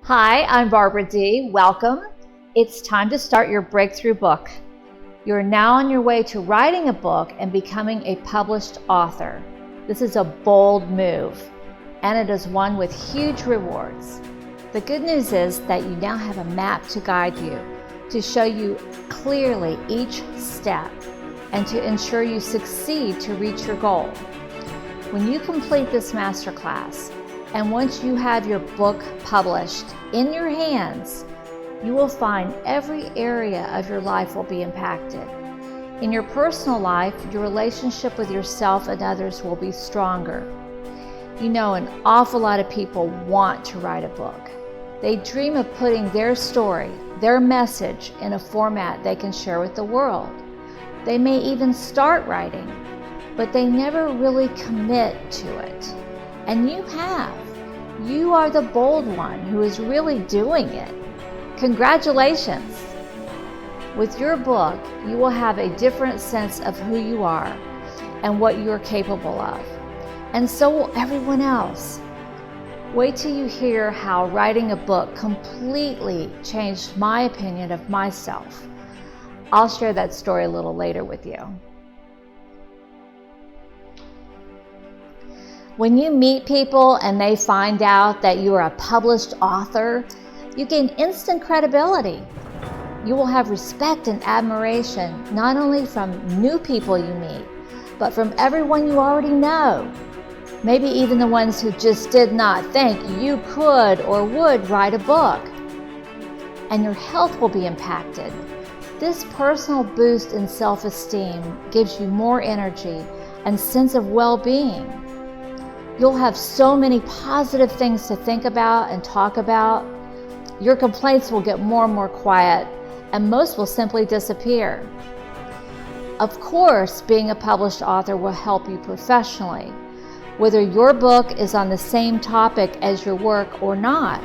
Hi, I'm Barbara D. Welcome. It's time to start your breakthrough book. You're now on your way to writing a book and becoming a published author. This is a bold move, and it is one with huge rewards. The good news is that you now have a map to guide you, to show you clearly each step, and to ensure you succeed to reach your goal. When you complete this masterclass, and once you have your book published in your hands, you will find every area of your life will be impacted. In your personal life, your relationship with yourself and others will be stronger. You know, an awful lot of people want to write a book. They dream of putting their story, their message in a format they can share with the world. They may even start writing, but they never really commit to it. And you have. You are the bold one who is really doing it. Congratulations! With your book, you will have a different sense of who you are and what you are capable of. And so will everyone else. Wait till you hear how writing a book completely changed my opinion of myself. I'll share that story a little later with you. When you meet people and they find out that you are a published author, you gain instant credibility. You will have respect and admiration, not only from new people you meet, but from everyone you already know. Maybe even the ones who just did not think you could or would write a book. And your health will be impacted. This personal boost in self-esteem gives you more energy and sense of well-being. You'll have so many positive things to think about and talk about. Your complaints will get more and more quiet, and most will simply disappear. Of course, being a published author will help you professionally. Whether your book is on the same topic as your work or not,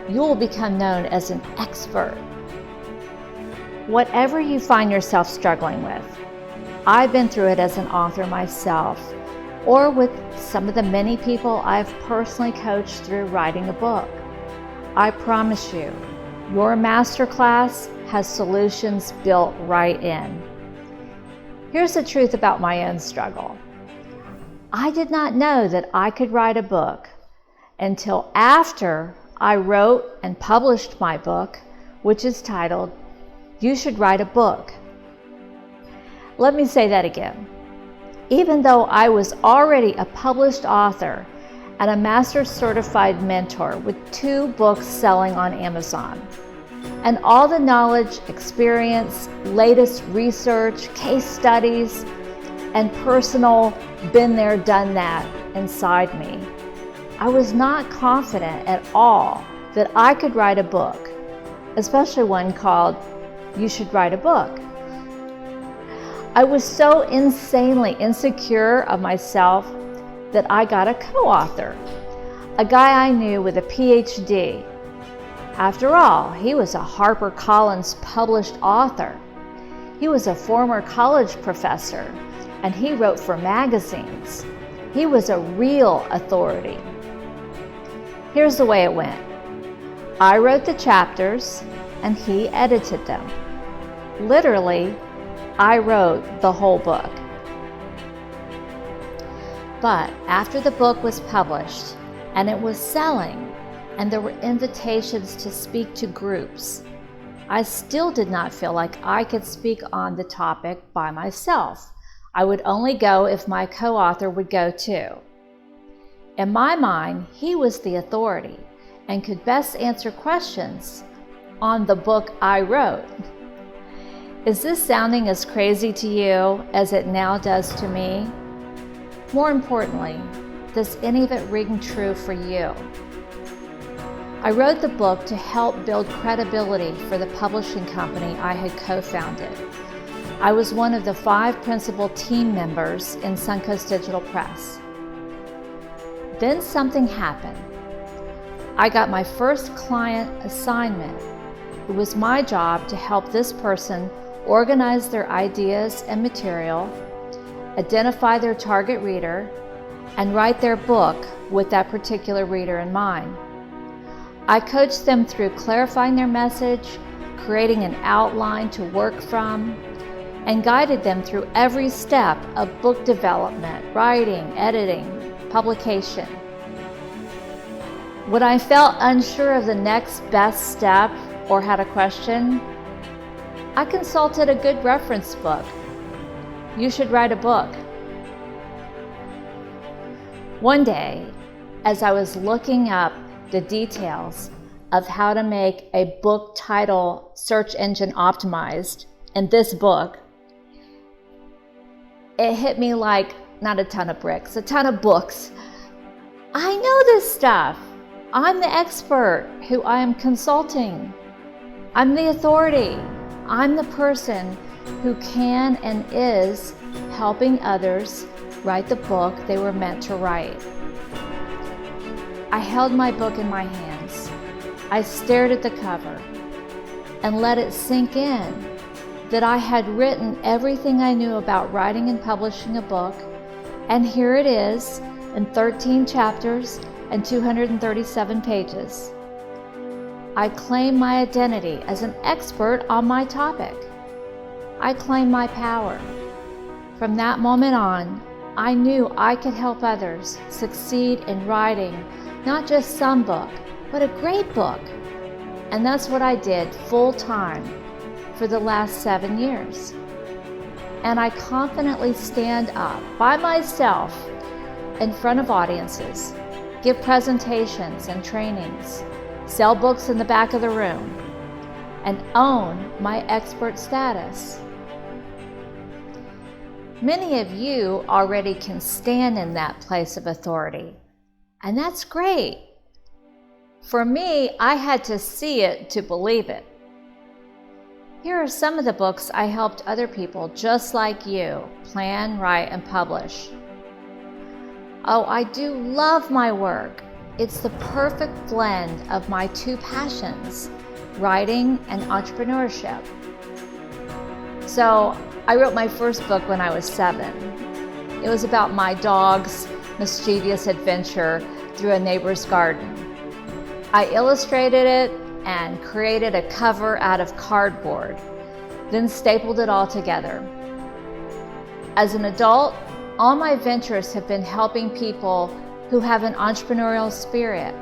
you will become known as an expert. Whatever you find yourself struggling with, I've been through it as an author myself, or with some of the many people I've personally coached through writing a book. I promise you, your masterclass has solutions built right in. Here's the truth about my own struggle. I did not know that I could write a book until after I wrote and published my book, which is titled, You Should Write a Book. Let me say that again. Even though I was already a published author and a master's certified mentor with 2 books selling on Amazon, and all the knowledge, experience, latest research, case studies, and personal been there, done that inside me, I was not confident at all that I could write a book, especially one called You Should Write a Book. I was so insanely insecure of myself that I got a co-author, a guy I knew with a PhD. After all, he was a HarperCollins published author. He was a former college professor, and he wrote for magazines. He was a real authority. Here's the way it went. I wrote the chapters, and he edited them. Literally, I wrote the whole book. But after the book was published and it was selling and there were invitations to speak to groups, I still did not feel like I could speak on the topic by myself. I would only go if my co-author would go too. In my mind, he was the authority and could best answer questions on the book I wrote. Is this sounding as crazy to you as it now does to me? More importantly, does any of it ring true for you? I wrote the book to help build credibility for the publishing company I had co-founded. I was one of the 5 principal team members in Suncoast Digital Press. Then something happened. I got my first client assignment. It was my job to help this person organize their ideas and material, identify their target reader, and write their book with that particular reader in mind. I coached them through clarifying their message, creating an outline to work from, and guided them through every step of book development, writing, editing, publication. When I felt unsure of the next best step or had a question, I consulted a good reference book. You should write a book. One day, as I was looking up the details of how to make a book title search engine optimized in this book, it hit me like not a ton of bricks, a ton of books. I know this stuff. I'm the expert who I am consulting. I'm the authority. I'm the person who can and is helping others write the book they were meant to write. I held my book in my hands. I stared at the cover and let it sink in that I had written everything I knew about writing and publishing a book, and here it is in 13 chapters and 237 pages. I claim my identity as an expert on my topic. I claim my power. From that moment on, I knew I could help others succeed in writing not just some book, but a great book. And that's what I did full time for the last 7 years. And I confidently stand up by myself in front of audiences, give presentations and trainings, sell books in the back of the room, and own my expert status. Many of you already can stand in that place of authority, and that's great. For me, I had to see it to believe it. Here are some of the books I helped other people just like you plan, write, and publish. Oh, I do love my work. It's the perfect blend of my two passions, writing and entrepreneurship. So I wrote my first book when I was 7. It was about my dog's mischievous adventure through a neighbor's garden. I illustrated it and created a cover out of cardboard, then stapled it all together. As an adult, all my ventures have been helping people who have an entrepreneurial spirit,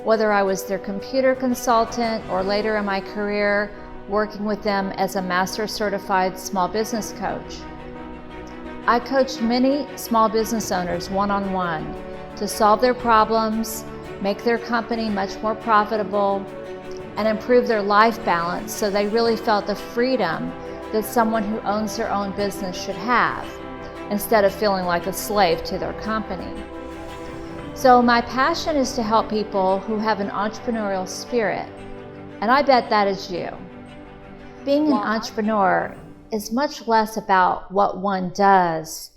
whether I was their computer consultant or later in my career, working with them as a master certified small business coach. I coached many small business owners one-on-one to solve their problems, make their company much more profitable, and improve their life balance so they really felt the freedom that someone who owns their own business should have, instead of feeling like a slave to their company. So my passion is to help people who have an entrepreneurial spirit, and I bet that is you. Being an entrepreneur is much less about what one does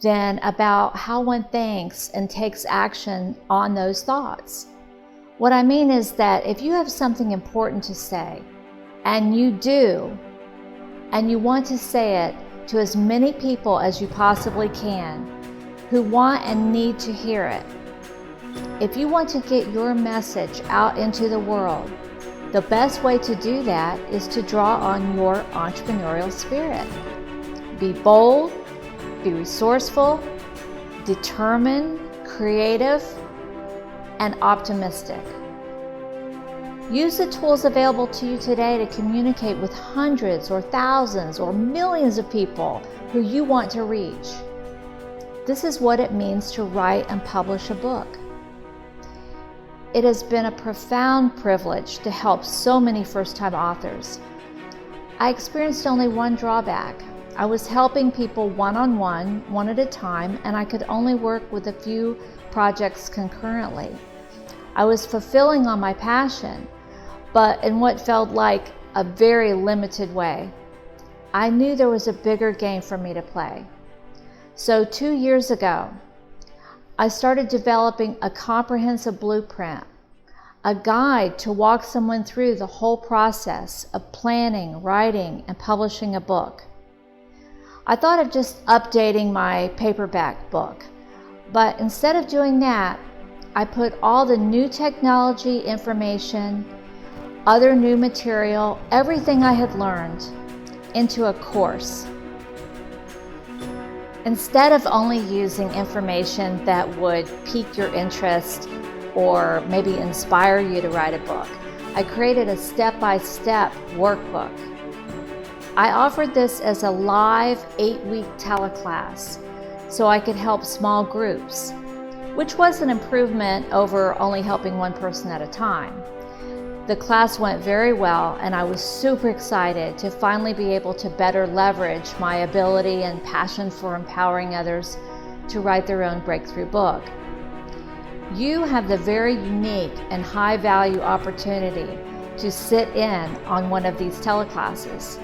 than about how one thinks and takes action on those thoughts. What I mean is that if you have something important to say, and you do, and you want to say it to as many people as you possibly can who want and need to hear it, if you want to get your message out into the world, the best way to do that is to draw on your entrepreneurial spirit. Be bold, be resourceful, determined, creative, and optimistic. Use the tools available to you today to communicate with hundreds or thousands or millions of people who you want to reach. This is what it means to write and publish a book. It has been a profound privilege to help so many first-time authors. I experienced only one drawback. I was helping people one-on-one, one at a time, and I could only work with a few projects concurrently. I was fulfilling on my passion, but in what felt like a very limited way. I knew there was a bigger game for me to play. So 2 years ago, I started developing a comprehensive blueprint, a guide to walk someone through the whole process of planning, writing, and publishing a book. I thought of just updating my paperback book, but instead of doing that, I put all the new technology information, other new material, everything I had learned into a course. Instead of only using information that would pique your interest or maybe inspire you to write a book, I created a step-by-step workbook. I offered this as a live 8-week teleclass so I could help small groups, which was an improvement over only helping one person at a time. The class went very well, and I was super excited to finally be able to better leverage my ability and passion for empowering others to write their own breakthrough book. You have the very unique and high-value opportunity to sit in on one of these teleclasses.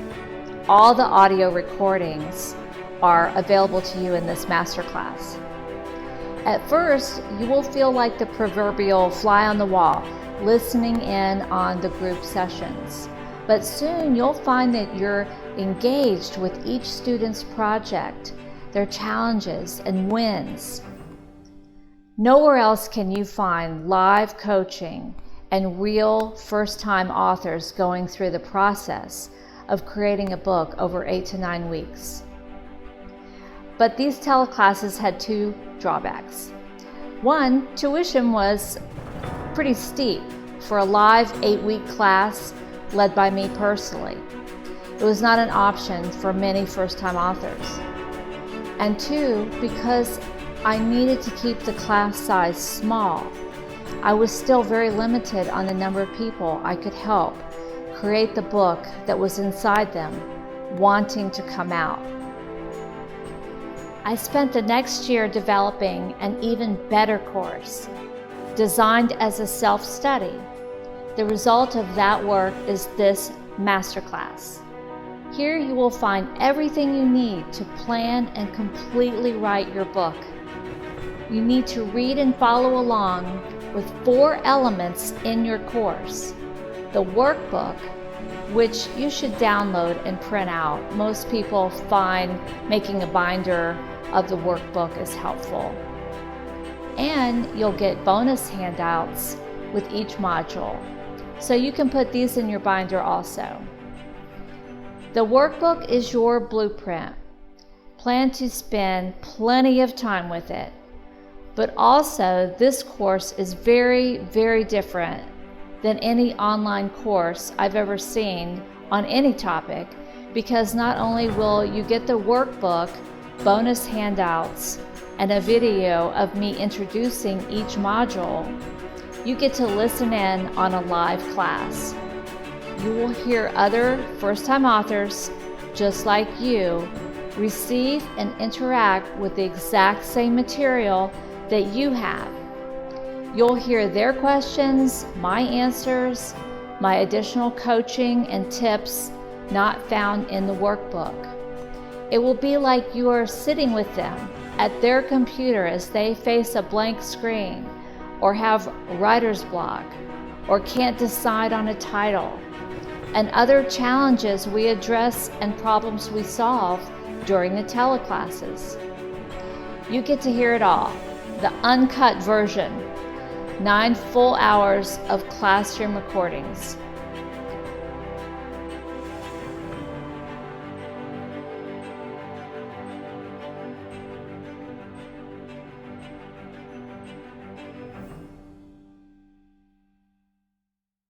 All the audio recordings are available to you in this masterclass. At first, you will feel like the proverbial fly on the wall, listening in on the group sessions. But soon you'll find that you're engaged with each student's project, their challenges and wins. Nowhere else can you find live coaching and real first-time authors going through the process of creating a book over 8 to 9 weeks. But these teleclasses had 2 drawbacks. One, tuition was pretty steep for a live 8-week class led by me personally. It was not an option for many first-time authors. And 2, because I needed to keep the class size small, I was still very limited on the number of people I could help create the book that was inside them, wanting to come out. I spent the next year developing an even better course, designed as a self-study. The result of that work is this masterclass. Here you will find everything you need to plan and completely write your book. You need to read and follow along with 4 elements in your course. The workbook, which you should download and print out. Most people find making a binder of the workbook is helpful. And you'll get bonus handouts with each module, so you can put these in your binder also. The workbook is your blueprint. Plan to spend plenty of time with it. But also, this course is very, very different than any online course I've ever seen on any topic, because not only will you get the workbook, bonus handouts, and a video of me introducing each module, you get to listen in on a live class. You will hear other first-time authors just like you receive and interact with the exact same material that you have. You'll hear their questions, my answers, my additional coaching and tips not found in the workbook. It will be like you are sitting with them at their computer as they face a blank screen, or have writer's block, or can't decide on a title, and other challenges we address and problems we solve during the teleclasses. You get to hear it all, the uncut version, 9 full hours of classroom recordings.